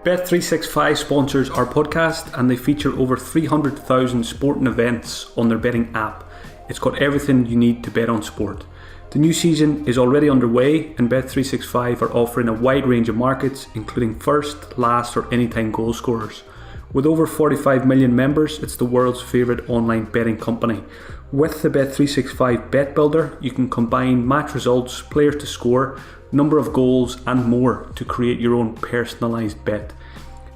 Bet365 sponsors our podcast and they feature over 300,000 sporting events on their betting app. It's got everything you need to bet on sport. The new season is already underway and Bet365 are offering a wide range of markets, including first, last or anytime goal scorers. With over 45 million members, it's the world's favourite online betting company. With the Bet365 Bet Builder, you can combine match results, players to score, number of goals and more to create your own personalised bet.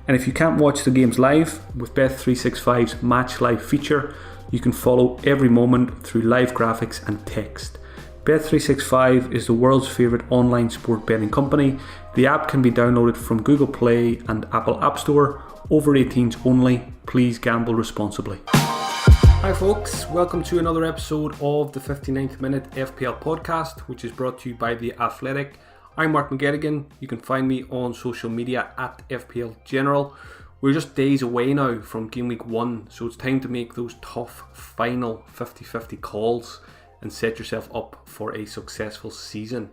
And if you can't watch the games live, with Bet365's Match Live feature, you can follow every moment through live graphics and text. Bet365 is the world's favourite online sport betting company. The app can be downloaded from Google Play and Apple App Store. Over 18s only. Please gamble responsibly. Hi folks, welcome to another episode of the 59th Minute FPL podcast, which is brought to you by The Athletic. I'm Mark McGettigan. You can find me on social media at FPL General. We're just days away now from Gameweek 1, so it's time to make those tough final 50-50 calls and set yourself up for a successful season.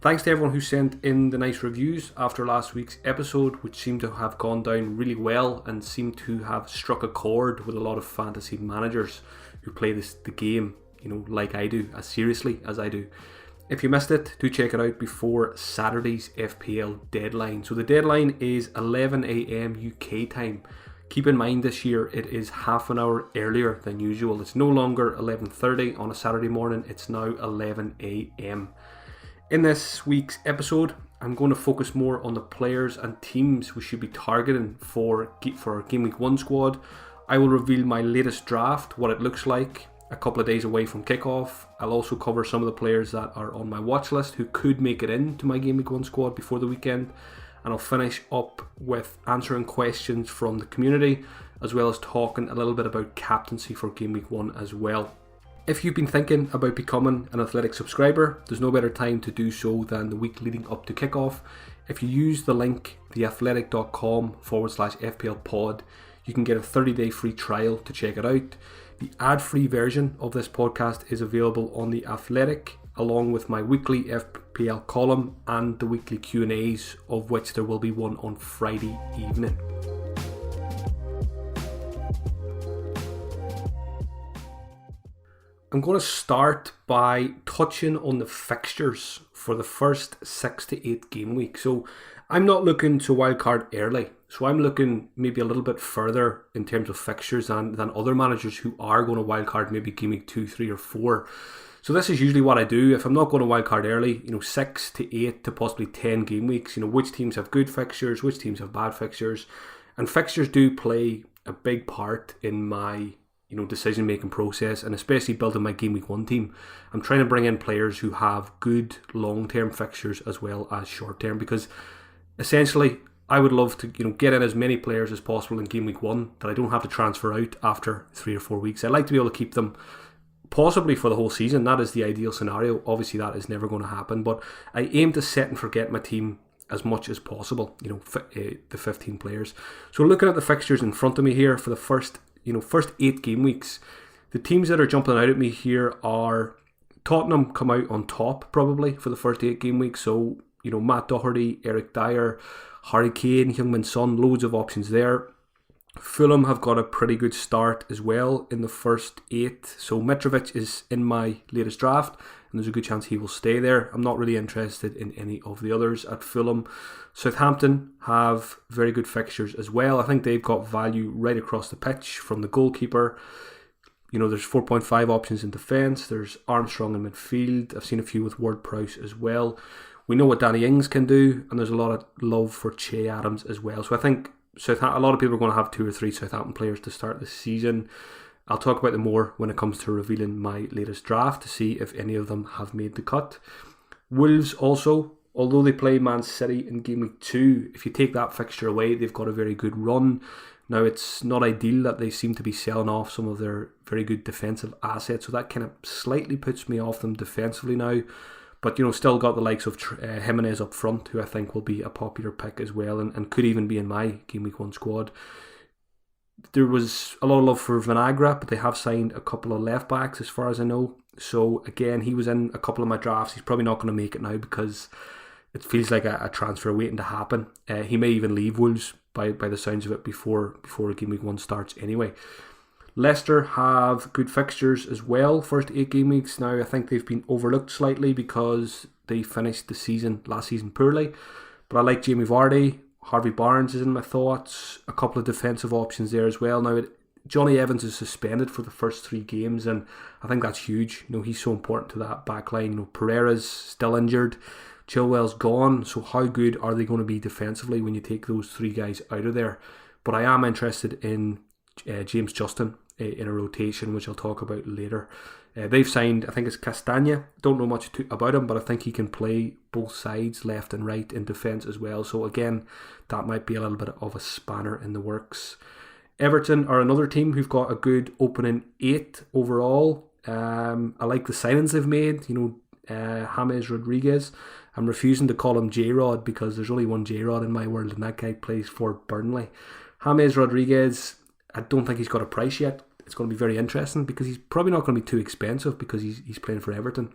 Thanks to everyone who sent in the nice reviews after last week's episode, which seemed to have gone down really well and seemed to have struck a chord with a lot of fantasy managers who play the game, like I do, as seriously as I do. If you missed it, do check it out before Saturday's FPL deadline. So the deadline is 11 a.m. UK time. Keep in mind this year it is half an hour earlier than usual. It's no longer 11:30 on a Saturday morning, it's now 11 a.m. In this week's episode, I'm going to focus more on the players and teams we should be targeting for our Game Week 1 squad. I will reveal my latest draft, what it looks like a couple of days away from kickoff. I'll also cover some of the players that are on my watch list who could make it into my Game Week 1 squad before the weekend. And I'll finish up with answering questions from the community, as well as talking a little bit about captaincy for Game Week 1 as well. If you've been thinking about becoming an Athletic subscriber, there's no better time to do so than the week leading up to kickoff. If you use the link theathletic.com/FPL pod, you can get a 30-day free trial to check it out. The ad-free version of this podcast is available on The Athletic, along with my weekly FPL column and the weekly Q&As, of which there will be one on Friday evening. I'm going to start by touching on the fixtures for the first 6 to 8 game week. So I'm not looking to wildcard early. So I'm looking maybe a little bit further in terms of fixtures than other managers who are going to wildcard maybe game week 2, 3 or 4. So this is usually what I do. If I'm not going to wildcard early, 6 to 8 to possibly 10 game weeks, which teams have good fixtures, which teams have bad fixtures. And fixtures do play a big part in my decision making process, and especially building my Game Week 1 team. I'm trying to bring in players who have good long-term fixtures as well as short-term, because essentially I would love to get in as many players as possible in Game Week 1 that I don't have to transfer out after 3 or 4 weeks. I'd like to be able to keep them possibly for the whole season. That is the ideal scenario. Obviously that is never going to happen, but I aim to set and forget my team as much as possible, the 15 players. So looking at the fixtures in front of me here for the first 8 game weeks, the teams that are jumping out at me here are Tottenham come out on top probably for the first 8 game weeks. So, Matt Doherty, Eric Dyer, Harry Kane, Heung-min Son, loads of options there. Fulham have got a pretty good start as well in the first 8. So Mitrovic is in my latest draft, and there's a good chance he will stay there. I'm not really interested in any of the others at Fulham. Southampton have very good fixtures as well. I think they've got value right across the pitch from the goalkeeper. There's 4.5 options in defence. There's Armstrong in midfield. I've seen a few with Ward-Prowse as well. We know what Danny Ings can do, and there's a lot of love for Che Adams as well. So I think a lot of people are going to have 2 or 3 Southampton players to start this season. I'll talk about them more when it comes to revealing my latest draft to see if any of them have made the cut. Wolves also, although they play Man City in Game Week 2, if you take that fixture away, they've got a very good run. Now, it's not ideal that they seem to be selling off some of their very good defensive assets, so that kind of slightly puts me off them defensively now. But, still got the likes of Jimenez up front, who I think will be a popular pick as well, and could even be in my Game Week 1 squad. There was a lot of love for Vinagre, but they have signed a couple of left backs as far as I know. So again, he was in a couple of my drafts. He's probably not going to make it now because it feels like a transfer waiting to happen. He may even leave Wolves by the sounds of it before Game Week 1 starts anyway. Leicester have good fixtures as well, first 8 game weeks. Now, I think they've been overlooked slightly because they finished the last season poorly. But I like Jamie Vardy. Harvey Barnes is in my thoughts. A couple of defensive options there as well. Now, Johnny Evans is suspended for the first 3 games, and I think that's huge. He's so important to that back line. Pereira's still injured. Chilwell's gone, so how good are they going to be defensively when you take those 3 guys out of there? But I am interested in James Justin in a rotation, which I'll talk about later. They've signed, I think it's Castagna. Don't know much about him, but I think he can play both sides, left and right, in defence as well. So again, that might be a little bit of a spanner in the works. Everton are another team who've got a good opening 8 overall. I like the signings they've made. James Rodriguez. I'm refusing to call him J-Rod because there's only one J-Rod in my world, and that guy plays for Burnley. James Rodriguez, I don't think he's got a price yet. It's going to be very interesting because he's probably not going to be too expensive because he's playing for Everton.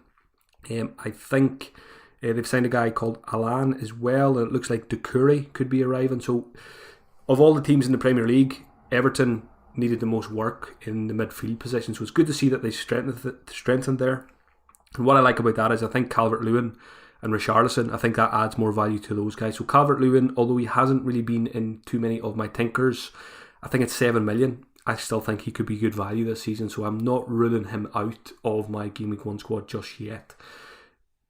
I think they've signed a guy called Alan as well, and it looks like Doucouré could be arriving. So of all the teams in the Premier League, Everton needed the most work in the midfield position. So it's good to see that they strengthened there. And what I like about that is I think Calvert-Lewin and Richarlison, I think that adds more value to those guys. So Calvert-Lewin, although he hasn't really been in too many of my tinkers, I think it's 7 million. I still think he could be good value this season, so I'm not ruling him out of my Game Week 1 squad just yet.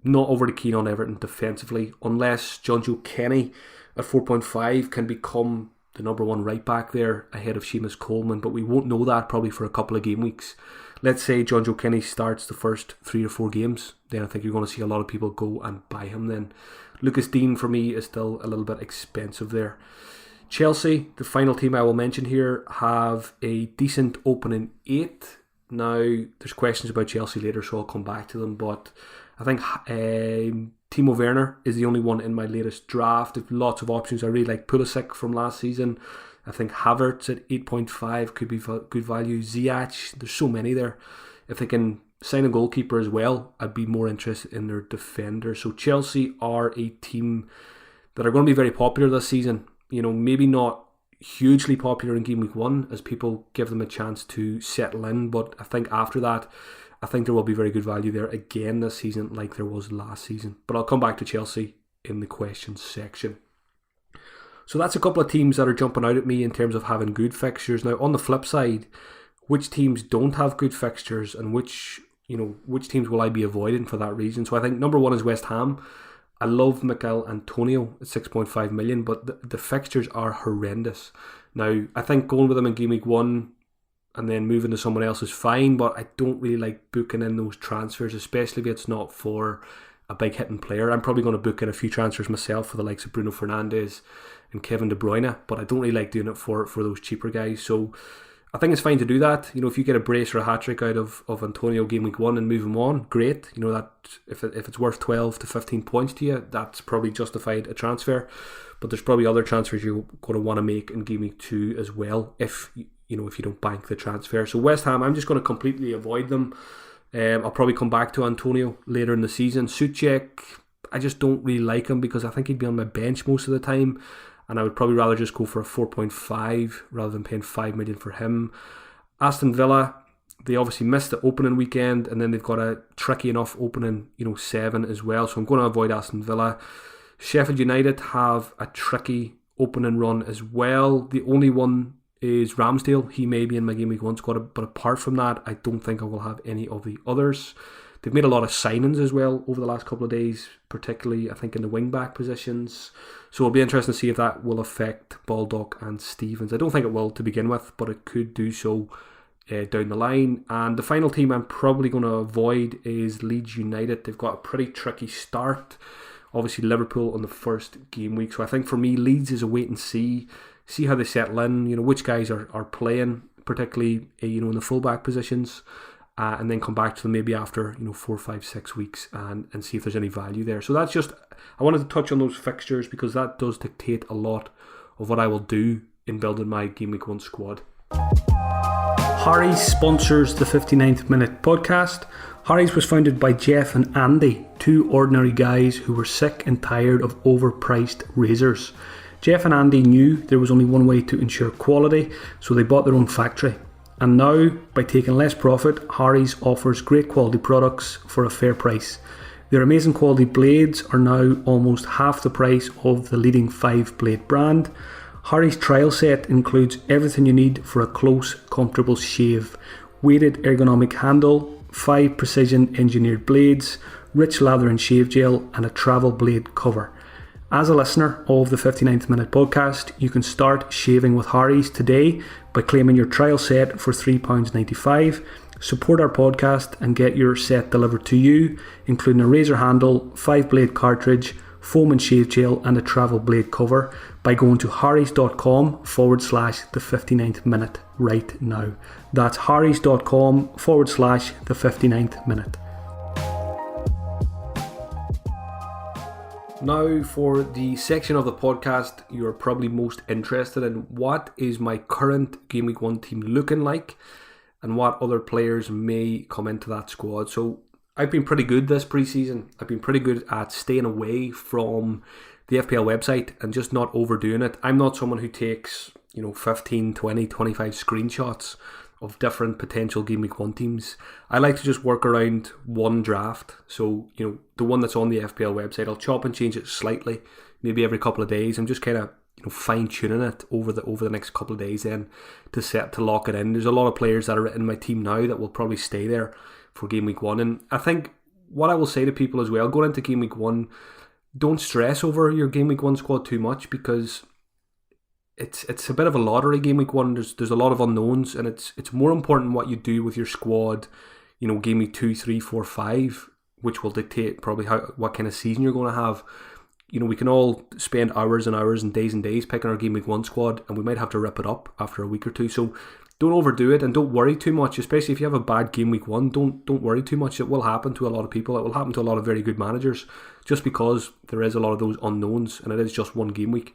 Not overly keen on Everton defensively, unless John Joe Kenny at 4.5 can become the number 1 right back there ahead of Seamus Coleman, but we won't know that probably for a couple of game weeks. Let's say John Joe Kenny starts the first 3 or 4 games, then I think you're going to see a lot of people go and buy him then. Lucas Dean for me is still a little bit expensive there. Chelsea, the final team I will mention here, have a decent opening 8. Now, there's questions about Chelsea later, so I'll come back to them, but I think Timo Werner is the only one in my latest draft. There's lots of options. I really like Pulisic from last season. I think Havertz at 8.5 could be good value. Ziyech, there's so many there. If they can sign a goalkeeper as well, I'd be more interested in their defender. So Chelsea are a team that are going to be very popular this season. Maybe not hugely popular in Game Week 1 as people give them a chance to settle in, but I think after that, I think there will be very good value there again this season like there was last season. But I'll come back to Chelsea in the questions section. So that's a couple of teams that are jumping out at me in terms of having good fixtures. Now, on the flip side, which teams don't have good fixtures and which teams will I be avoiding for that reason? So I think number 1 is West Ham. I love Mikel Antonio at 6.5 million, but the fixtures are horrendous. Now, I think going with them in Game Week 1 and then moving to someone else is fine, but I don't really like booking in those transfers, especially if it's not for a big hitting player. I'm probably going to book in a few transfers myself for the likes of Bruno Fernandes and Kevin De Bruyne, but I don't really like doing it for those cheaper guys. So I think it's fine to do that. If you get a brace or a hat-trick out of Antonio Game Week 1 and move him on, great. That if it's worth 12 to 15 points to you, that's probably justified a transfer. But there's probably other transfers you're going to want to make in Game Week 2 as well if you don't bank the transfer. So West Ham, I'm just going to completely avoid them. I'll probably come back to Antonio later in the season. Souček, I just don't really like him because I think he'd be on my bench most of the time, and I would probably rather just go for a 4.5 rather than paying 5 million for him. Aston Villa, they obviously missed the opening weekend, and then they've got a tricky enough opening 7 as well, so I'm going to avoid Aston Villa. Sheffield United have a tricky opening run as well. The only one is Ramsdale. He may be in my Game Week 1 squad, but apart from that, I don't think I will have any of the others. They've made a lot of signings as well over the last couple of days, particularly I think in the wing-back positions. So it'll be interesting to see if that will affect Baldock and Stevens. I don't think it will to begin with, but it could do so down the line. And the final team I'm probably going to avoid is Leeds United. They've got a pretty tricky start. Obviously Liverpool on the first game week. So I think for me, Leeds is a wait and see how they settle in, which guys are playing, particularly in the fullback positions, and then come back to them maybe after 4, 5, 6 weeks and see if there's any value there. So that's just, I wanted to touch on those fixtures because that does dictate a lot of what I will do in building my Game Week 1 squad. Harry sponsors the 59th Minute podcast. Harry's was founded by Jeff and Andy, two ordinary guys who were sick and tired of overpriced razors. Jeff and Andy knew there was only one way to ensure quality, so they bought their own factory. And now, by taking less profit, Harry's offers great quality products for a fair price. Their amazing quality blades are now almost half the price of the leading 5-blade brand. Harry's trial set includes everything you need for a close, comfortable shave. Weighted ergonomic handle, 5 precision engineered blades, rich lather and shave gel, and a travel blade cover. As a listener of the 59th Minute podcast, you can start shaving with Harry's today by claiming your trial set for £3.95. Support our podcast and get your set delivered to you, including a razor handle, 5-blade cartridge, foam and shave gel, and a travel blade cover by going to harrys.com/the 59th minute right now. That's harrys.com/the 59th minute. Now for the section of the podcast you're probably most interested in. What is my current Game Week 1 team looking like, and what other players may come into that squad? So I've been pretty good this preseason. I've been pretty good at staying away from the FPL website and just not overdoing it. I'm not someone who takes 15, 20, 25 screenshots of different potential Game Week 1 teams. I like to just work around one draft. So, the one that's on the FPL website, I'll chop and change it slightly, maybe every couple of days. I'm just kind of fine tuning it over the next couple of days then to lock it in. There's a lot of players that are in my team now that will probably stay there for Game Week 1. And I think what I will say to people as well, going into Game Week 1, don't stress over your Game Week 1 squad too much, because it's a bit of a lottery. Game Week 1, there's a lot of unknowns, and it's more important what you do with your squad, Game Week 2, 3, 4, 5, which will dictate probably what kind of season you're going to have. We can all spend hours and hours and days picking our Game Week 1 squad, and we might have to rip it up after a week or two. So don't overdo it, and don't worry too much, especially if you have a bad Game Week 1. Don't worry too much. It will happen to a lot of people. It will happen to a lot of very good managers, just because there is a lot of those unknowns, and it is just one game week.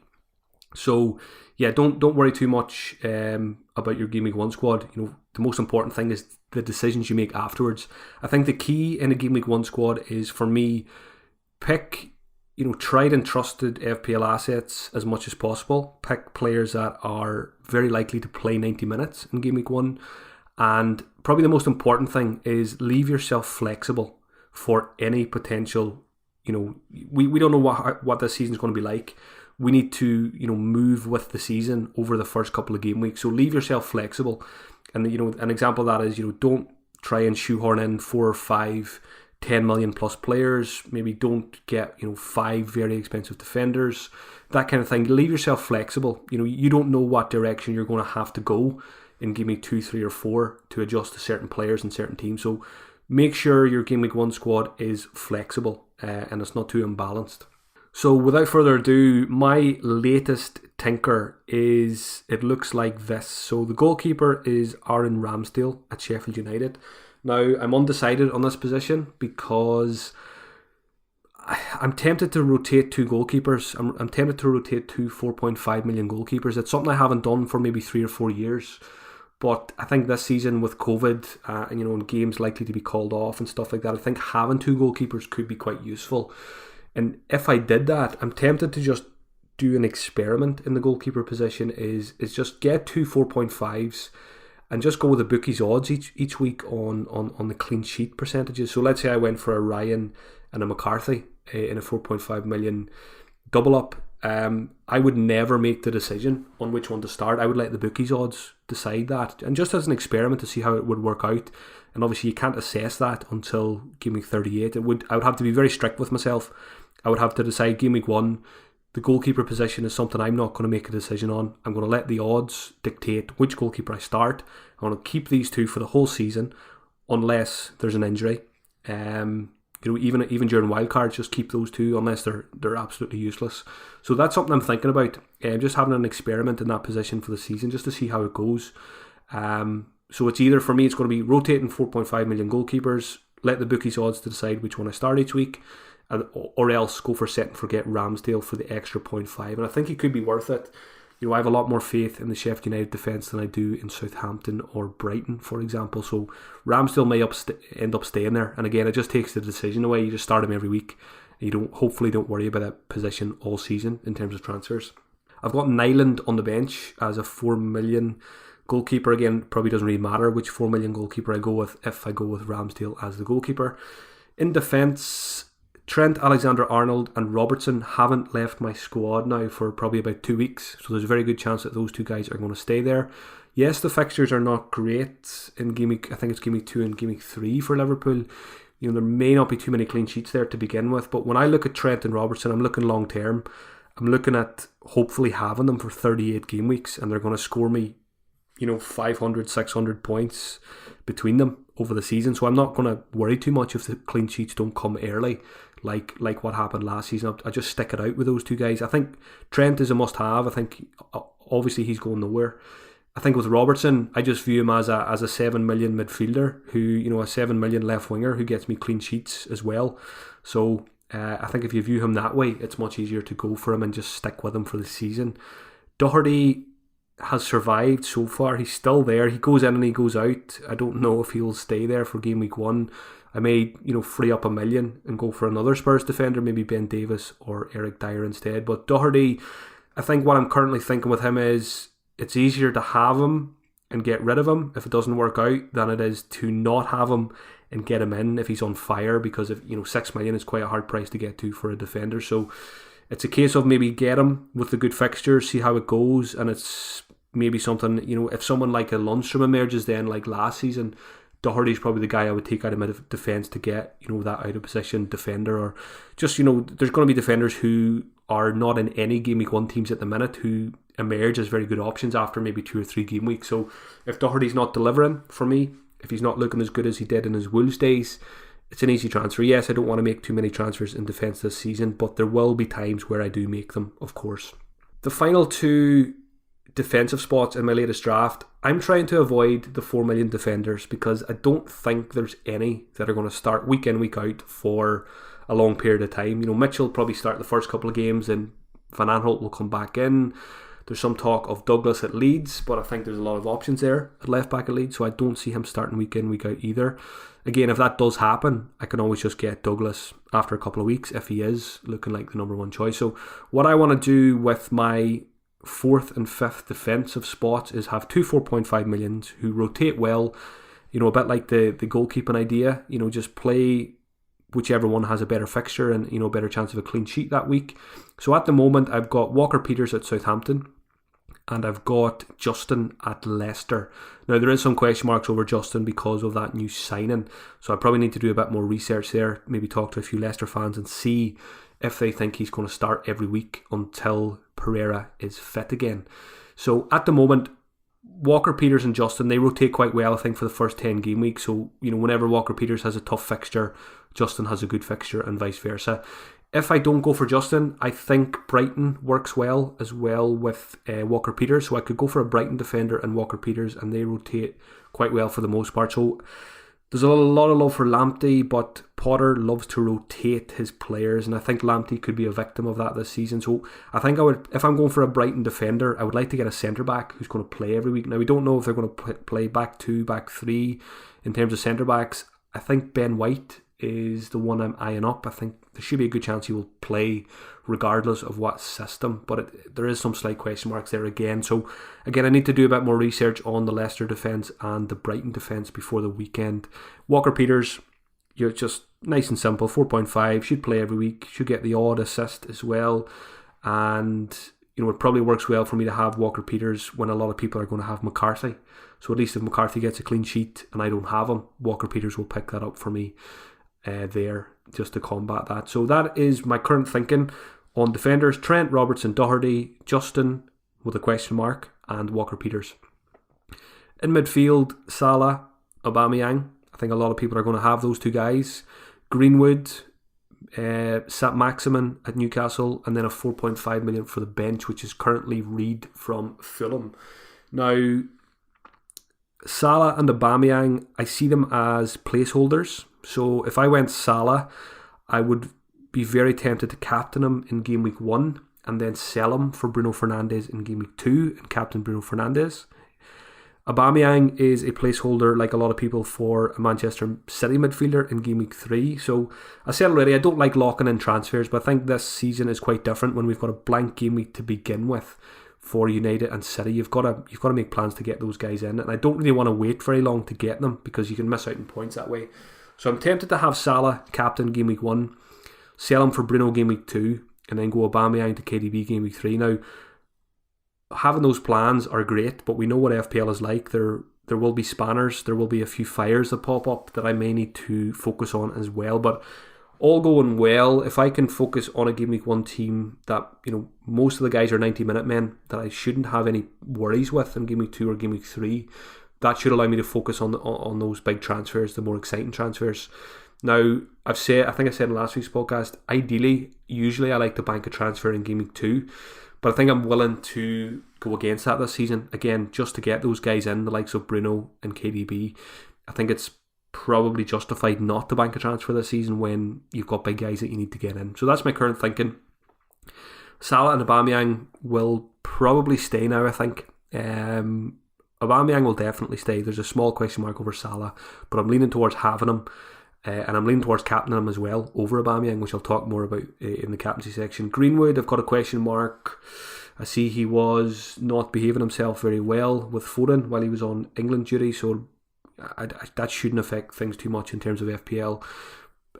So yeah, don't worry too much about your Game Week 1 squad. The most important thing is the decisions you make afterwards. I think the key in a Game Week 1 squad is, for me, pick tried and trusted FPL assets as much as possible. Pick players that are very likely to play 90 minutes in Game Week 1. And probably the most important thing is leave yourself flexible for any potential. We don't know what this season's going to be like. We need to move with the season over the first couple of game weeks. So leave yourself flexible. And an example of that is don't try and shoehorn in 4 or 5 10 million plus players. Maybe don't get 5 very expensive defenders, that kind of thing. Leave yourself flexible. You don't know what direction you're going to have to go in Game Week 2, 3 or 4 to adjust to certain players and certain teams. So make sure your Game Week 1 squad is flexible and it's not too imbalanced. So without further ado, my latest tinker it looks like this. So the goalkeeper is Aaron Ramsdale at Sheffield United. Now, I'm undecided on this position because I'm tempted to rotate 2 goalkeepers. I'm tempted to rotate 2 4.5 million goalkeepers. It's something I haven't done for maybe 3 or 4 years. But I think this season with COVID and games likely to be called off and stuff like that, I think having 2 goalkeepers could be quite useful. And if I did that, I'm tempted to just do an experiment in the goalkeeper position, is just get 2 4.5s and just go with the bookies odds each week on the clean sheet percentages. So let's say I went for a Ryan and a McCarthy in a 4.5 million double up. I would never make the decision on which one to start. I would let the bookies odds decide that, and just as an experiment to see how it would work out. And obviously you can't assess that until Game Week 38. I would have to be very strict with myself. I would have to decide Game Week 1, the goalkeeper position is something I'm not going to make a decision on. I'm going to let the odds dictate which goalkeeper I start. I'm going to keep these 2 for the whole season unless there's an injury. Even during wildcards, just keep those 2 unless they're absolutely useless. So that's something I'm thinking about. Just having an experiment in that position for the season, just to see how it goes. So it's either, for me, it's going to be rotating 4.5 million goalkeepers, let the bookies odds to decide which one I start each week, or else go for set and forget Ramsdale for the extra 0.5. And I think it could be worth it. I have a lot more faith in the Sheffield United defence than I do in Southampton or Brighton, for example. So Ramsdale may end up staying there. And again, it just takes the decision away. You just start him every week. You hopefully don't worry about that position all season in terms of transfers. I've got Nyland on the bench as a 4 million goalkeeper. Again, probably doesn't really matter which 4 million goalkeeper I go with if I go with Ramsdale as the goalkeeper. In defence, Trent Alexander-Arnold and Robertson haven't left my squad now for probably about 2 weeks, so there's a very good chance that those two guys are going to stay there. Yes, the fixtures are not great in game week. I think it's game week 2 and game week 3 for Liverpool. There may not be too many clean sheets there to begin with, but when I look at Trent and Robertson, I'm looking long term. I'm looking at hopefully having them for 38 game weeks, and they're going to score me 500, 600 points between them over the season. So I'm not going to worry too much if the clean sheets don't come early, like what happened last season. I just stick it out with those two guys. I think Trent is a must-have. I think obviously he's going nowhere. I think with Robertson, I just view him as a 7 million midfielder who, a 7 million left winger who gets me clean sheets as well. So I think if you view him that way, it's much easier to go for him and just stick with him for the season. Doherty has survived so far. He's still there. He goes in and he goes out. I don't know if he'll stay there for game week 1. I may, free up $1 million and go for another Spurs defender, maybe Ben Davies or Eric Dyer instead. But Doherty, I think what I'm currently thinking with him is it's easier to have him and get rid of him if it doesn't work out than it is to not have him and get him in if he's on fire, because if 6 million is quite a hard price to get to for a defender. So it's a case of maybe get him with the good fixtures, see how it goes, and it's maybe something, if someone like a Lundstrom emerges then like last season, Doherty's probably the guy I would take out of my defence to get, that out of position defender, or just, there's going to be defenders who are not in any game week 1 teams at the minute who emerge as very good options after maybe 2 or 3 game weeks. So if Doherty's not delivering for me, if he's not looking as good as he did in his Wolves days, it's an easy transfer. Yes, I don't want to make too many transfers in defence this season, but there will be times where I do make them, of course. The final 2 defensive spots in my latest draft, I'm trying to avoid the 4 million defenders because I don't think there's any that are going to start week in, week out for a long period of time. Mitchell will probably start the first couple of games and Van Aanholt will come back in. There's some talk of Douglas at Leeds, but I think there's a lot of options there at left back at Leeds, so I don't see him starting week in, week out either. Again, if that does happen, I can always just get Douglas after a couple of weeks if he is looking like the number 1 choice. So what I want to do with my 4th and 5th defensive spots is have 2 4.5 millions who rotate well, a bit like the goalkeeping idea, just play whichever one has a better fixture and a better chance of a clean sheet that week. So at the moment I've got Walker-Peters at Southampton and I've got Justin at Leicester. Now there is some question marks over Justin because of that new signing, so I probably need to do a bit more research there, maybe talk to a few Leicester fans and see if they think he's going to start every week until Pereira is fit again. So at the moment, Walker-Peters and Justin, they rotate quite well, I think, for the first 10 game weeks. So, whenever Walker-Peters has a tough fixture, Justin has a good fixture and vice versa. If I don't go for Justin, I think Brighton works well as well with Walker-Peters. So I could go for a Brighton defender and Walker-Peters, and they rotate quite well for the most part. So there's a lot of love for Lamptey, but Potter loves to rotate his players, and I think Lamptey could be a victim of that this season. So I think I would, if I'm going for a Brighton defender, I would like to get a centre-back who's going to play every week. Now, we don't know if they're going to play back 2, back 3 in terms of centre-backs. I think Ben White is the one I'm eyeing up. I think there should be a good chance he will play regardless of what system, but there is some slight question marks there again. So again, I need to do a bit more research on the Leicester defence and the Brighton defence before the weekend. Walker-Peters, you're just nice and simple, 4.5, should play every week, should get the odd assist as well, and it probably works well for me to have Walker-Peters when a lot of people are going to have McCarthy. So at least if McCarthy gets a clean sheet and I don't have him, Walker-Peters will pick that up for me there just to combat that. So that is my current thinking on defenders: Trent, Robertson, Doherty, Justin with a question mark, and Walker-Peters. In midfield, Salah, Aubameyang. I think a lot of people are going to have those 2 guys. Greenwood, Saint-Maximin at Newcastle, and then a 4.5 million for the bench, which is currently Reed from Fulham. Now, Salah and Aubameyang, I see them as placeholders. So if I went Salah, I would be very tempted to captain him in game week 1 and then sell him for Bruno Fernandes in Game Week 2 and captain Bruno Fernandes. Aubameyang is a placeholder, like a lot of people, for a Manchester City midfielder in Game Week 3. So I said already, I don't like locking in transfers, but I think this season is quite different when we've got a blank game week to begin with for United and City. You've got to make plans to get those guys in, and I don't really want to wait very long to get them because you can miss out on points that way. So I'm tempted to have Salah captain Game Week 1, sell him for Bruno Game Week 2, and then go Aubameyang to KDB Game Week 3. Now, having those plans are great, but we know what FPL is like. There will be spanners, there will be a few fires that pop up that I may need to focus on as well. But all going well, if I can focus on a Game Week 1 team that, most of the guys are 90-minute men, that I shouldn't have any worries with in Game Week 2 or Game Week 3, that should allow me to focus on those big transfers, the more exciting transfers. Now, I think I said in last week's podcast, ideally, usually I like to bank a transfer in Game Week 2, but I think I'm willing to go against that this season. Again, just to get those guys in, the likes of Bruno and KDB. I think it's probably justified not to bank a transfer this season when you've got big guys that you need to get in. So that's my current thinking. Salah and Aubameyang will probably stay now, I think. Aubameyang will definitely stay. There's a small question mark over Salah, but I'm leaning towards having him. And I'm leaning towards captaining him as well over Aubameyang, which I'll talk more about in the captaincy section. Greenwood, I've got a question mark. I see he was not behaving himself very well with Foden while he was on England duty, so that shouldn't affect things too much in terms of FPL.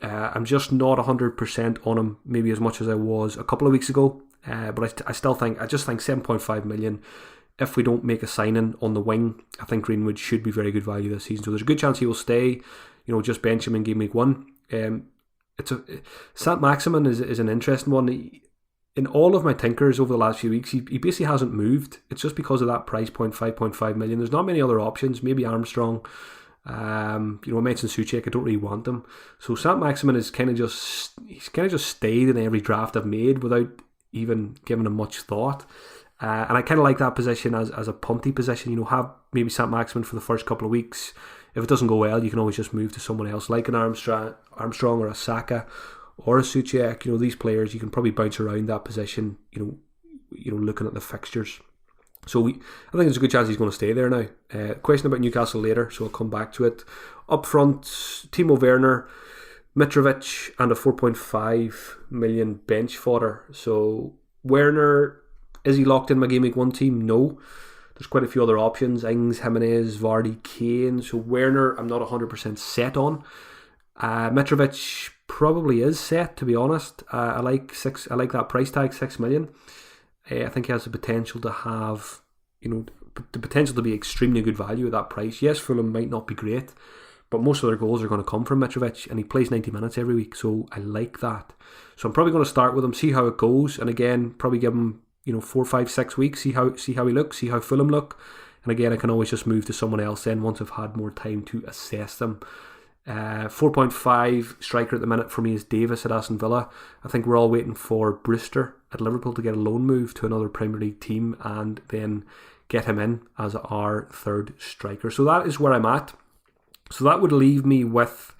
I'm just not 100% on him, maybe as much as I was a couple of weeks ago. But I just think 7.5 million. If we don't make a signing on the wing, I think Greenwood should be very good value this season. So there's a good chance he will stay. Just bench him in Game Week 1. Saint-Maximin is an interesting one. In all of my tinkers over the last few weeks, he basically hasn't moved. It's just because of that price point, 5.5 million. There's not many other options. Maybe Armstrong. I mentioned Souček. I don't really want them. So Saint-Maximin is kind of just stayed in every draft I've made without even giving him much thought. And I kind of like that position as a punty position. Have maybe Saint-Maximin for the first couple of weeks. If it doesn't go well, you can always just move to someone else, like an Armstrong or a Saka or a Souček. These players, you can probably bounce around that position, looking at the fixtures. So I think there's a good chance he's going to stay there now. Question about Newcastle later, so I'll come back to it. Up front, Timo Werner, Mitrovic, and a 4.5 million bench fodder. So Werner, is he locked in my Game Week 1 team? No. There's quite a few other options. Ings, Jimenez, Vardy, Kane. So Werner, I'm not 100% set on. Mitrovic probably is set, to be honest. I like that price tag, 6 million. I think he has the potential to have, the potential to be extremely good value at that price. Yes, Fulham might not be great, but most of their goals are going to come from Mitrovic, and he plays 90 minutes every week, so I like that. So I'm probably going to start with him, see how it goes, and again, probably give him 4, 5, 6 weeks, see how he looks, see how Fulham look, and again I can always just move to someone else then once I've had more time to assess them. 4.5 striker at the minute for me is Davis at Aston Villa. I think we're all waiting for Brewster at Liverpool to get a loan move to another Premier League team and then get him in as our third striker. So that is where I'm at. So that would leave me with,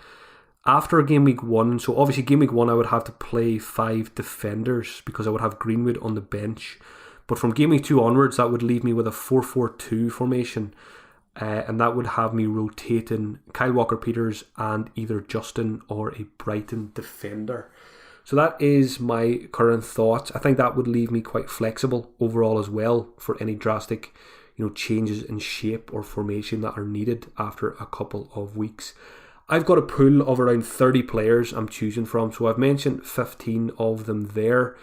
after Game Week 1, so obviously Game Week 1 I would have to play 5 defenders because I would have Greenwood on the bench. But from Game Week 2 onwards, that would leave me with a 4-4-2 formation. And that would have me rotating Kyle Walker-Peters and either Justin or a Brighton defender. So that is my current thoughts. I think that would leave me quite flexible overall as well for any drastic changes in shape or formation that are needed after a couple of weeks. I've got a pool of around 30 players I'm choosing from, so I've mentioned 15 of them there.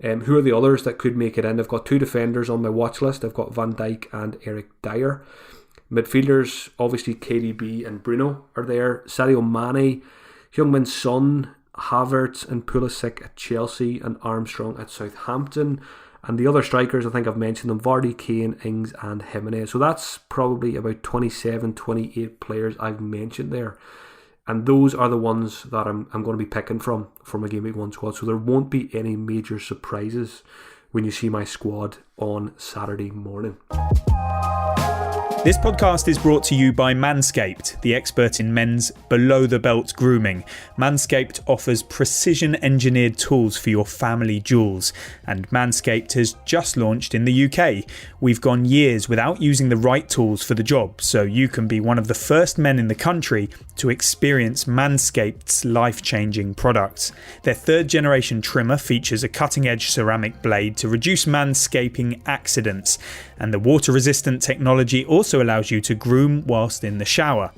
Who are the others that could make it in? I've got 2 defenders on my watch list. I've got Van Dijk and Eric Dyer. Midfielders, obviously KDB and Bruno are there. Sadio Mane, Heung-min Son, Havertz and Pulisic at Chelsea, and Armstrong at Southampton. And the other strikers, I think I've mentioned them, Vardy, Kane, Ings and Jimenez. So that's probably about 27, 28 players I've mentioned there. And those are the ones that I'm going to be picking from for my Game Week 1 squad. So there won't be any major surprises when you see my squad on Saturday morning. This podcast is brought to you by Manscaped, the expert in men's below-the-belt grooming. Manscaped offers precision-engineered tools for your family jewels, and Manscaped has just launched in the UK. We've gone years without using the right tools for the job, so you can be one of the first men in the country to experience Manscaped's life-changing products. Their third-generation trimmer features a cutting-edge ceramic blade to reduce manscaping accidents, and the water-resistant technology also allows you to groom whilst in the shower.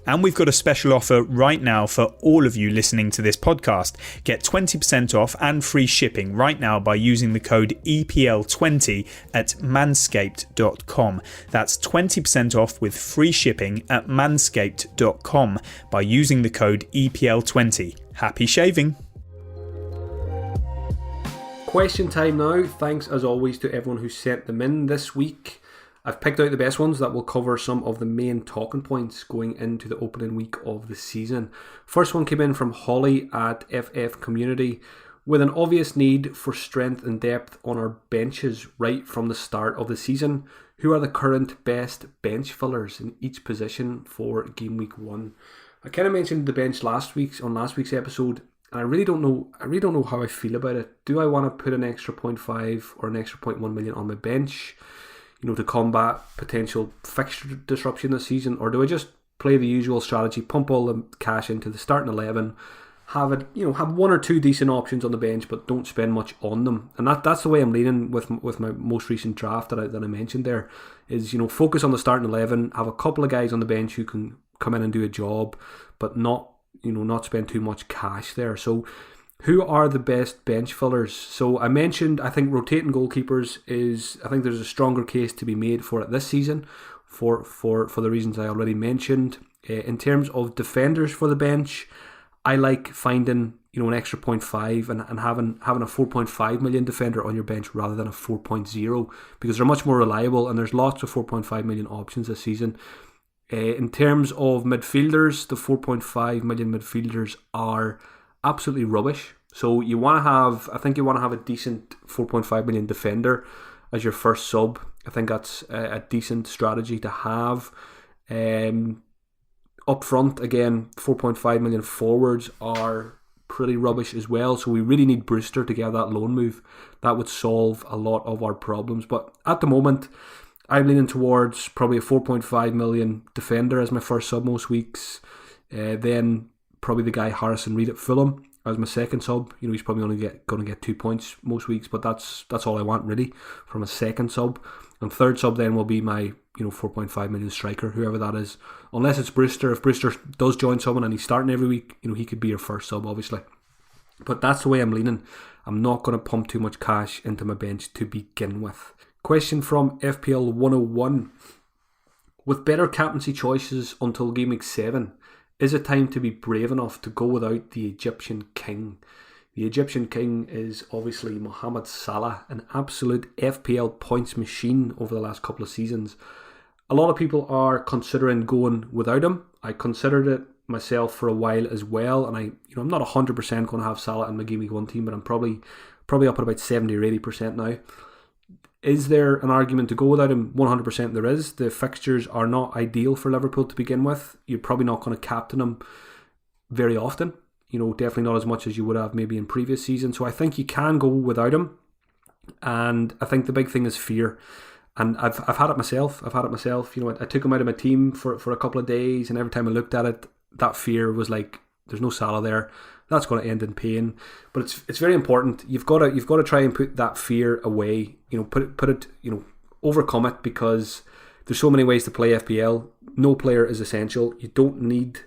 And we've got a special offer right now for all of you listening to this podcast. Get 20% off and free shipping right now by using the code EPL20 at manscaped.com. That's 20% off with free shipping at manscaped.com by using the code EPL20. Happy shaving! Question time now. Thanks as always to everyone who sent them in this week. I've picked out the best ones that will cover some of the main talking points going into the opening week of the season. First one came in from Holly at FF Community with an obvious need for strength and depth on our benches right from the start of the season. Who are the current best bench fillers in each position for game week 1? I kind of mentioned the bench last week's episode, and I really don't know how I feel about it. Do I want to put an extra 0.5 or an extra 0.1 million on my bench, to combat potential fixture disruption this season, or do I just play the usual strategy, pump all the cash into the starting 11, have one or two decent options on the bench, but don't spend much on them? And that's the way I'm leaning with my most recent draft that I mentioned there. Is focus on the starting 11, have a couple of guys on the bench who can come in and do a job, but not spend too much cash there. So who are the best bench fillers? So I mentioned, I think rotating goalkeepers I think there's a stronger case to be made for it this season for the reasons I already mentioned. In terms of defenders for the bench, I like finding an extra 0.5 and having a 4.5 million defender on your bench rather than a 4.0, because they're much more reliable and there's lots of 4.5 million options this season. In terms of midfielders, the 4.5 million midfielders are absolutely rubbish. So you want to have a decent 4.5 million defender as your first sub. I think that's a decent strategy to have. Up front, again, 4.5 million forwards are pretty rubbish as well. So we really need Brewster to get that loan move. That would solve a lot of our problems. But at the moment, I'm leaning towards probably a 4.5 million defender as my first sub most weeks. Then probably the guy Harrison Reed at Fulham as my second sub. He's probably only going to get 2 points most weeks, but that's all I want really from a second sub. And third sub then will be my 4.5 million striker, whoever that is. Unless it's Brewster. If Brewster does join someone and he's starting every week, he could be your first sub, obviously. But that's the way I'm leaning. I'm not going to pump too much cash into my bench to begin with. Question from FPL 101. With better captaincy choices until game week 7, is it time to be brave enough to go without the Egyptian king? The Egyptian king is obviously Mohamed Salah, an absolute FPL points machine over the last couple of seasons. A lot of people are considering going without him. I considered it myself for a while as well, and I'm not 100% going to have Salah in my game week 1 team, but I'm probably up at about 70 or 80% now. Is there an argument to go without him? 100% there is. The fixtures are not ideal for Liverpool to begin with. You're probably not going to captain him very often. Definitely not as much as you would have maybe in previous seasons. So I think you can go without him. And I think the big thing is fear. And I've had it myself. I took him out of my team for a couple of days, and every time I looked at it, that fear was like, there's no Salah there. That's going to end in pain. But it's very important. You've got to try and put that fear away. Put it. Overcome it, because there's so many ways to play FPL. No player is essential. You don't need.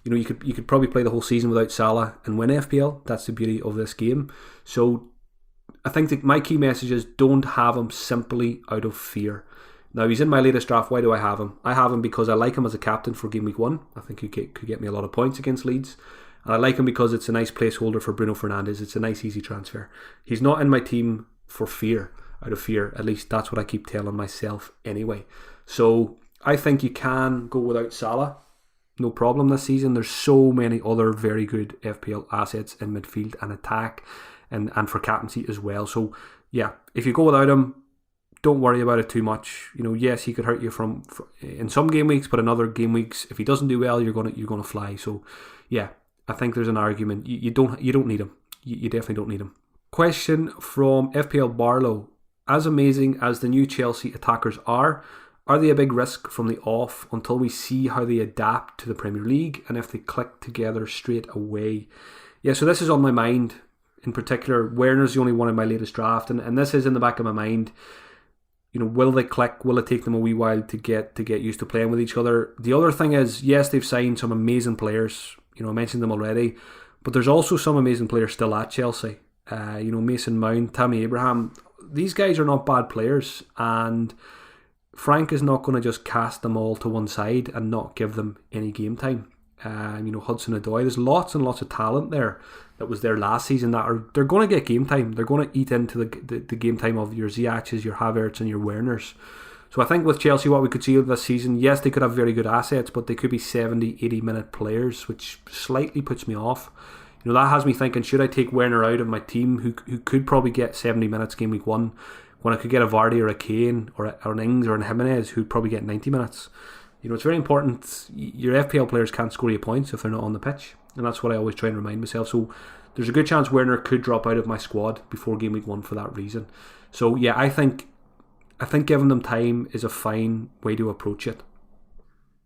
You could probably play the whole season without Salah and win FPL. That's the beauty of this game. So I think that my key message is don't have him simply out of fear. Now, he's in my latest draft. Why do I have him? I have him because I like him as a captain for game week 1. I think he could get me a lot of points against Leeds. And I like him because it's a nice placeholder for Bruno Fernandes. It's a nice, easy transfer. He's not in my team for fear, out of fear. At least that's what I keep telling myself anyway. So I think you can go without Salah. No problem this season. There's so many other very good FPL assets in midfield and attack and for captaincy as well. So yeah, if you go without him, don't worry about it too much. Yes, he could hurt you from in some game weeks, but in other game weeks, if he doesn't do well, you're gonna fly. So, yeah, I think there's an argument. You don't need him. You definitely don't need him. Question from FPL Barlow: as amazing as the new Chelsea attackers are they a big risk from the off until we see how they adapt to the Premier League and if they click together straight away? Yeah, so this is on my mind. In particular, Werner's the only one in my latest draft, and this is in the back of my mind. Will they click? Will it take them a wee while to get used to playing with each other? The other thing is, yes, they've signed some amazing players. I mentioned them already, but there's also some amazing players still at Chelsea. Mason Mount, Tammy Abraham. These guys are not bad players, and Frank is not going to just cast them all to one side and not give them any game time. Hudson-Odoi, there's lots and lots of talent there that was there last season they're going to get game time. They're going to eat into the game time of your Ziyech's, your Havertz and your Werners. So I think with Chelsea, what we could see this season, yes, they could have very good assets, but they could be 70, 80 minute players, which slightly puts me off. That has me thinking, should I take Werner out of my team, who could probably get 70 minutes game week 1, when I could get a Vardy or a Kane or an Ings or an Jimenez who'd probably get 90 minutes. It's very important. Your FPL players can't score you points if they're not on the pitch, and that's what I always try and remind myself. So there's a good chance Werner could drop out of my squad before game week 1 for that reason. So yeah, I think giving them time is a fine way to approach it.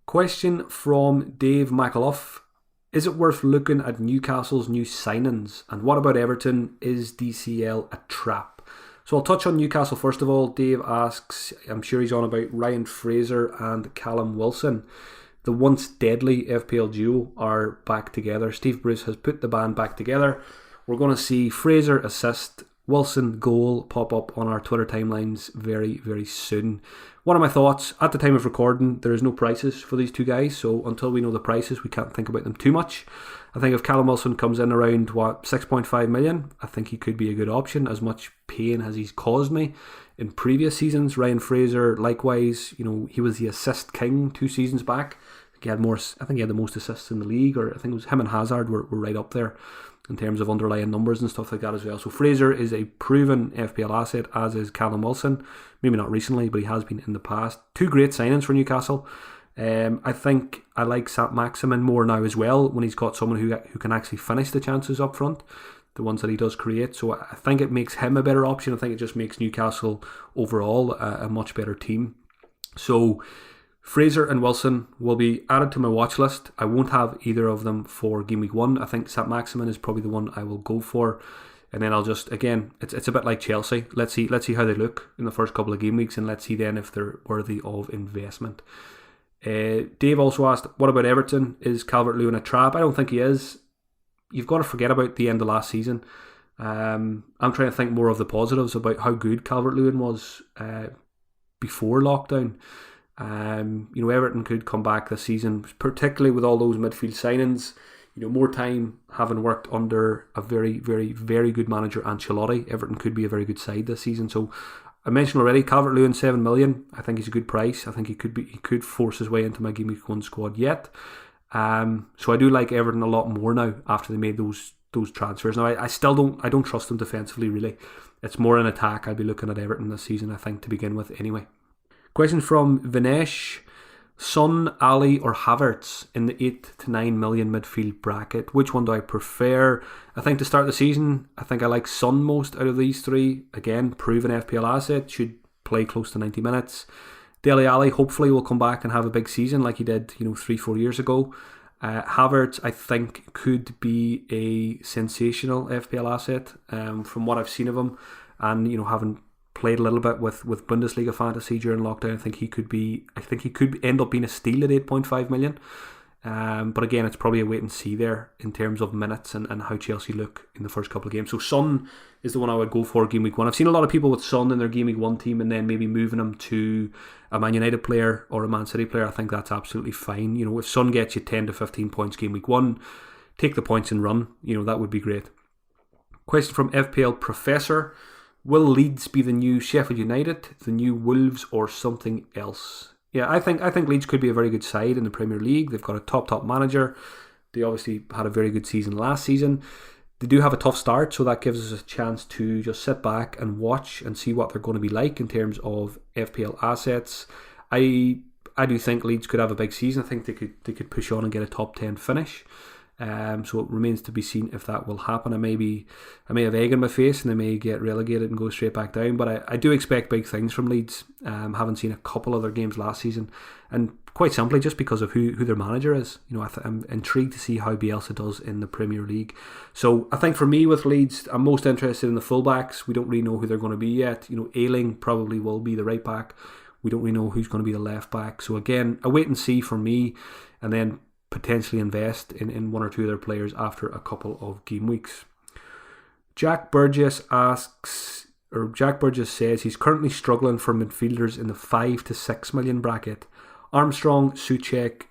Question from Dave McAuliffe: is it worth looking at Newcastle's new signings? And what about Everton? Is DCL a trap? So I'll touch on Newcastle first of all. Dave asks, I'm sure he's on about Ryan Fraser and Callum Wilson. The once deadly FPL duo are back together. Steve Bruce has put the band back together. We're going to see Fraser assist, Wilson goal pop up on our Twitter timelines very, very soon. One of my thoughts, at the time of recording, there is no prices for these two guys, so until we know the prices, we can't think about them too much. I think if Callum Wilson comes in around 6.5 million, I think he could be a good option, as much pain as he's caused me in previous seasons. Ryan Fraser, likewise, he was the assist king 2 seasons back. He had more. I think he had the most assists in the league, or I think it was him and Hazard were right up there in terms of underlying numbers and stuff like that as well. So Fraser is a proven FPL asset, as is Callum Wilson. Maybe not recently, but he has been in the past. 2 great signings for Newcastle. I think I like Saint-Maximin more now as well, when he's got someone who can actually finish the chances up front, the ones that he does create. So I think it makes him a better option. I think it just makes Newcastle overall a much better team. So Fraser and Wilson will be added to my watch list. I won't have either of them for game week 1. I think Saint-Maximin is probably the one I will go for. And then I'll just, again, it's a bit like Chelsea. Let's see how they look in the first couple of game weeks, and let's see then if they're worthy of investment. Dave also asked, what about Everton? Is Calvert-Lewin a trap? I don't think he is. You've got to forget about the end of last season. I'm trying to think more of the positives about how good Calvert-Lewin was before lockdown. Everton could come back this season, particularly with all those midfield signings. More time having worked under a very, very, very good manager, Ancelotti. Everton could be a very good side this season. So I mentioned already, Calvert-Lewin, 7 million. I think he's a good price. I think he could force his way into my Game Week 1 squad yet. So I do like Everton a lot more now after they made those transfers. Now I still don't trust them defensively really. It's more an attack. I'll be looking at Everton this season, I think, to begin with anyway. Question from Vinesh: Son, Ali or Havertz in the 8 to 9 million midfield bracket? Which one do I prefer? I think to start the season, I think I like Son most out of these 3. Again, proven FPL asset, should play close to 90 minutes. Dele Alli hopefully will come back and have a big season like he did 3-4 years ago. Havertz, I think, could be a sensational FPL asset from what I've seen of him, and having played a little bit with Bundesliga fantasy during lockdown, I think he could end up being a steal at 8.5 million. But again, it's probably a wait and see there in terms of minutes and how Chelsea look in the first couple of games. So Son is the one I would go for game week 1. I've seen a lot of people with Son in their game week 1 team and then maybe moving him to a Man United player or a Man City player. I think that's absolutely fine. If Son gets you 10 to 15 points game week 1, take the points and run. That would be great. Question from FPL Professor: will Leeds be the new Sheffield United, the new Wolves, or something else? Yeah, I think Leeds could be a very good side in the Premier League. They've got a top manager. They obviously had a very good season last season. They do have a tough start, so that gives us a chance to just sit back and watch and see what they're going to be like in terms of FPL assets. I do think Leeds could have a big season. I think they could push on and get a top 10 finish. So it remains to be seen if that will happen. I may have egg in my face and they may get relegated and go straight back down, but I do expect big things from Leeds. Haven't seen a couple other games last season, and quite simply just because of who their manager is. I'm intrigued to see how Bielsa does in the Premier League. So I think for me with Leeds, I'm most interested in the fullbacks. We don't really know who they're going to be yet. Ayling probably will be the right back. We don't really know who's going to be the left back. So again, a wait and see for me, and then potentially invest in one or two other players after a couple of game weeks. Jack Burgess says he's currently struggling for midfielders in the 5 to 6 million bracket. Armstrong, Souček,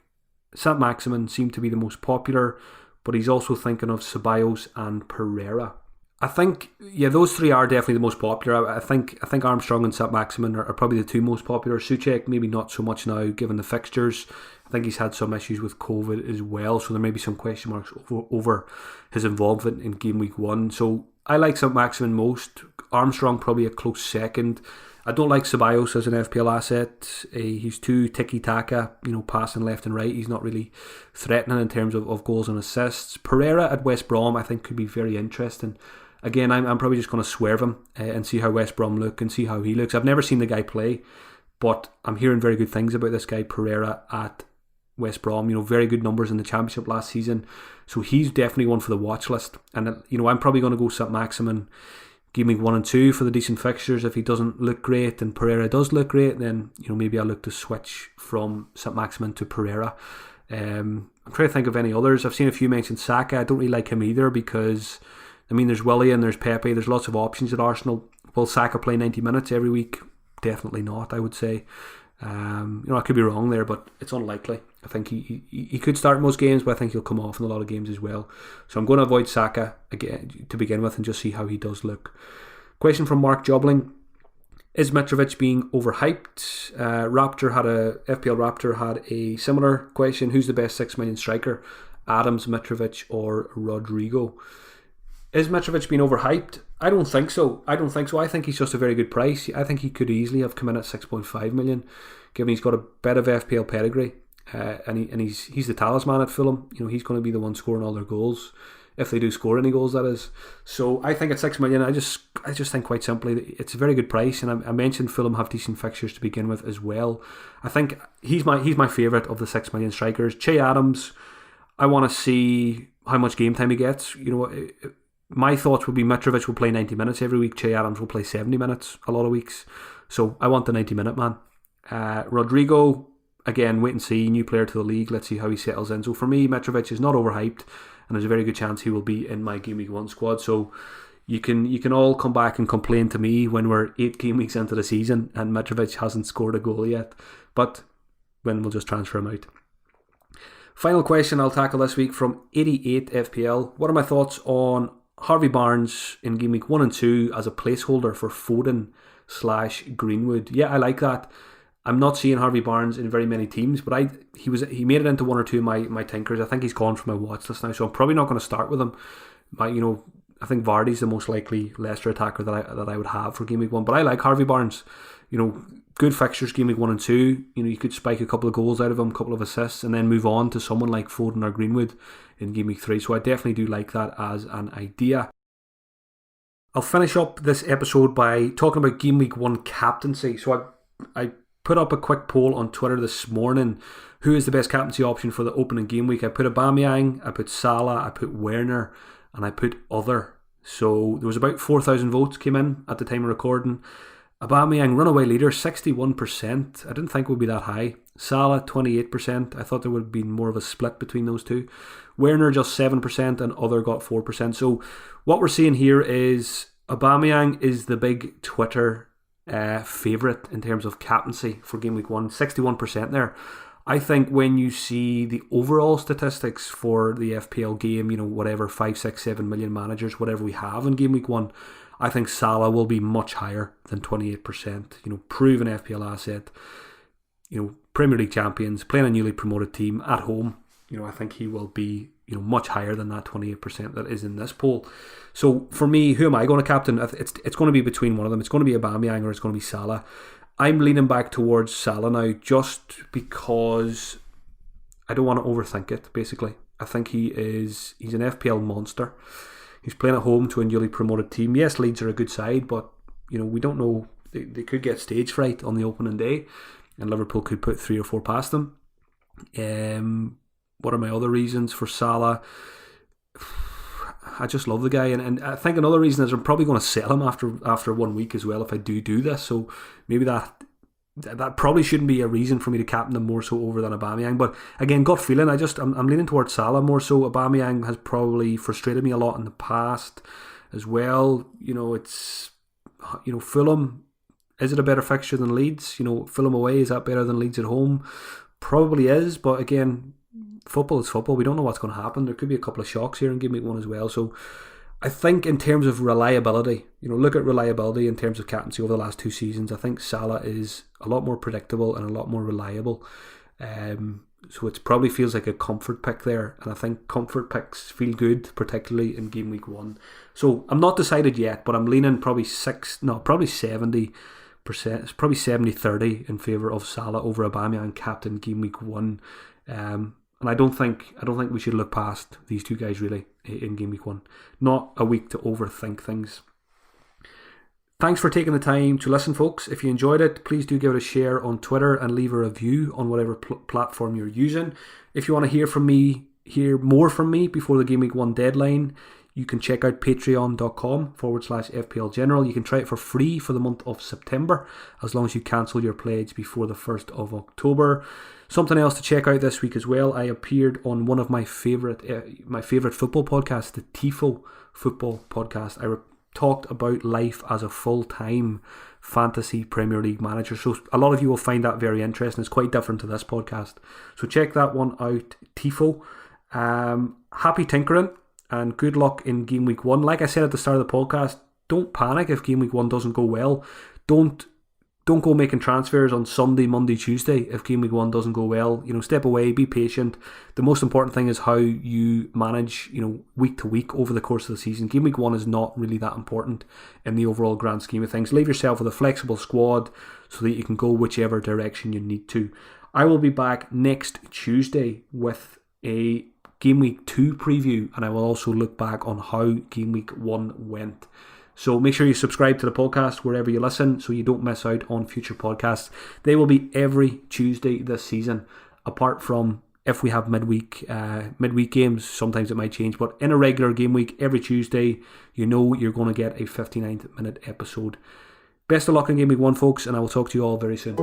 Saint-Maximin seem to be the most popular, but he's also thinking of Ceballos and Pereira. I think, those three are definitely the most popular. I think Armstrong and Saint-Maximin are probably the two most popular. Souček, maybe not so much now, given the fixtures. I think he's had some issues with COVID as well, so there may be some question marks over his involvement in game week 1. So I like Saint-Maximin most. Armstrong probably a close second. I don't like Ceballos as an FPL asset. He's too tiki-taka, passing left and right. He's not really threatening in terms of goals and assists. Pereira at West Brom I think could be very interesting. Again, I'm probably just going to swerve him and see how West Brom look and see how he looks. I've never seen the guy play, but I'm hearing very good things about this guy Pereira at West Brom. Very good numbers in the Championship last season. So he's definitely one for the watch list. And, I'm probably going to go Saint-Maximin game week 1 and 2 for the decent fixtures. If he doesn't look great and Pereira does look great, then maybe I'll look to switch from Saint-Maximin to Pereira. I'm trying to think of any others. I've seen a few mention Saka. I don't really like him either because there's Willian, there's Pepe, there's lots of options at Arsenal. Will Saka play 90 minutes every week? Definitely not, I would say. I could be wrong there, but it's unlikely. I think he could start most games, but I think he'll come off in a lot of games as well. So I'm going to avoid Saka again to begin with and just see how he does look. Question from Mark Jobling: is Mitrovic being overhyped? FPL Raptor had a similar question. Who's the best 6 million striker? Adams, Mitrovic, or Rodrigo? Is Mitrovic being overhyped? I don't think so. I think he's just a very good price. I think he could easily have come in at 6.5 million, given he's got a bit of FPL pedigree, and he's the talisman at Fulham. He's going to be the one scoring all their goals, if they do score any goals, that is. So I think at 6 million, I just think quite simply it's a very good price. And I mentioned Fulham have decent fixtures to begin with as well. I think he's my favourite of the 6 million strikers. Che Adams, I want to see how much game time he gets. My thoughts would be Mitrovic will play 90 minutes every week. Che Adams will play 70 minutes a lot of weeks. So I want the 90-minute man. Rodrigo, again, wait and see. New player to the league. Let's see how he settles in. So for me, Mitrovic is not overhyped, and there's a very good chance he will be in my Game Week 1 squad. So you can all come back and complain to me when we're 8 game weeks into the season and Mitrovic hasn't scored a goal yet. But when we'll just transfer him out. Final question I'll tackle this week from 88 FPL. What are my thoughts on Harvey Barnes in Game Week 1 and 2 as a placeholder for Foden/Greenwood? Yeah, I like that. I'm not seeing Harvey Barnes in very many teams, but he made it into one or two of my tinkers. I think he's gone from my watch list now, so I'm probably not going to start with him. I think Vardy's the most likely Leicester attacker that I would have for Game Week 1, but I like Harvey Barnes. Good fixtures Game Week 1 and 2. You could spike a couple of goals out of him, a couple of assists, and then move on to someone like Foden or Greenwood in Game Week 3. So I definitely do like that as an idea. I'll finish up this episode by talking about Game Week 1 captaincy. So I put up a quick poll on Twitter this morning. Who is the best captaincy option for the opening game week? I put Aubameyang, I put Salah, I put Werner, and I put other. So there was about 4,000 votes came in at the time of recording. Aubameyang, runaway leader, 61%. I didn't think it would be that high. Salah, 28%. I thought there would have been more of a split between those two. Werner, just 7%, and other got 4%. So what we're seeing here is Aubameyang is the big Twitter favourite in terms of captaincy for Game Week 1. 61% there. I think when you see the overall statistics for the FPL game, whatever, 5, 6, 7 million managers, whatever we have in Game Week 1, I think Salah will be much higher than 28%. Proven FPL asset. Premier League champions, playing a newly promoted team at home. I think he will be much higher than that 28% that is in this poll. So for me, who am I going to captain? It's going to be between one of them. It's going to be Aubameyang or it's going to be Salah. I'm leaning back towards Salah now just because I don't want to overthink it, basically. I think he's an FPL monster. He's playing at home to a newly promoted team. Yes, Leeds are a good side, but we don't know. They could get stage fright on the opening day, and Liverpool could put 3 or 4 past them. What are my other reasons for Salah? I just love the guy, and I think another reason is I'm probably going to sell him after 1 week as well if I do this. So maybe that probably shouldn't be a reason for me to captain him more so over than Aubameyang. But again, gut feeling, I'm leaning towards Salah more so. Aubameyang has probably frustrated me a lot in the past as well. It's Fulham. Is it a better fixture than Leeds? Fulham away, is that better than Leeds at home? Probably is, but again, football is football. We don't know what's going to happen. There could be a couple of shocks here in Gameweek 1 as well. So I think in terms of reliability, look at reliability in terms of captaincy over the last 2 seasons. I think Salah is a lot more predictable and a lot more reliable. So it probably feels like a comfort pick there. And I think comfort picks feel good, particularly in Gameweek 1. So I'm not decided yet, but I'm leaning probably 70%. It's probably 70-30 in favour of Salah over Aubameyang captain Gameweek 1. And I don't think we should look past these two guys really in Gameweek 1. Not a week to overthink things. Thanks for taking the time to listen, folks. If you enjoyed it, please do give it a share on Twitter and leave a review on whatever platform you're using. If you want to hear more from me before the Gameweek 1 deadline, you can check out patreon.com/FPL General. You can try it for free for the month of September, as long as you cancel your pledge before the 1st of October. Something else to check out this week as well. I appeared on one of my favourite football podcasts, the Tifo Football Podcast. I talked about life as a full-time fantasy Premier League manager. So a lot of you will find that very interesting. It's quite different to this podcast. So check that one out, Tifo. Happy tinkering. And good luck in Gameweek 1. Like I said at the start of the podcast, don't panic if Gameweek 1 doesn't go well. Don't go making transfers on Sunday, Monday, Tuesday if Gameweek 1 doesn't go well. Step away, be patient. The most important thing is how you manage, week to week over the course of the season. Gameweek 1 is not really that important in the overall grand scheme of things. Leave yourself with a flexible squad so that you can go whichever direction you need to. I will be back next Tuesday with a Gameweek 2 preview, and I will also look back on how Gameweek 1 went. So make sure you subscribe to the podcast wherever you listen so you don't miss out on future podcasts. They will be every Tuesday this season, apart from if we have midweek games. Sometimes it might change, but in a regular game week, every Tuesday, you're going to get a 59-minute episode. Best of luck in Gameweek 1, folks, and I will talk to you all very soon.